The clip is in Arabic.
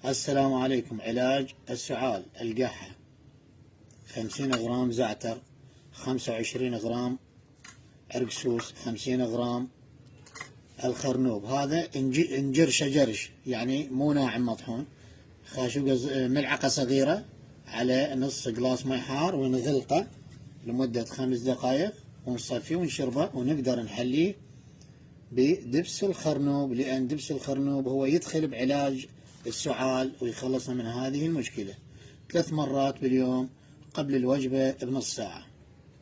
السلام عليكم. علاج السعال: القحة 50 غرام زعتر، 25 غرام عرقسوس، 50 غرام الخرنوب. هذا انجرشه جرش، يعني مو ناعم مطحون. خاشوقة ملعقة صغيرة على نص قلاص مي حار، ونغلقه لمدة 5 دقائق ونصفيه ونشربه، ونقدر نحليه بدبس الخرنوب، لأن دبس الخرنوب هو يدخل بعلاج السعال ويخلصنا من هذه المشكلة 3 مرات باليوم قبل الوجبة بنص ساعة.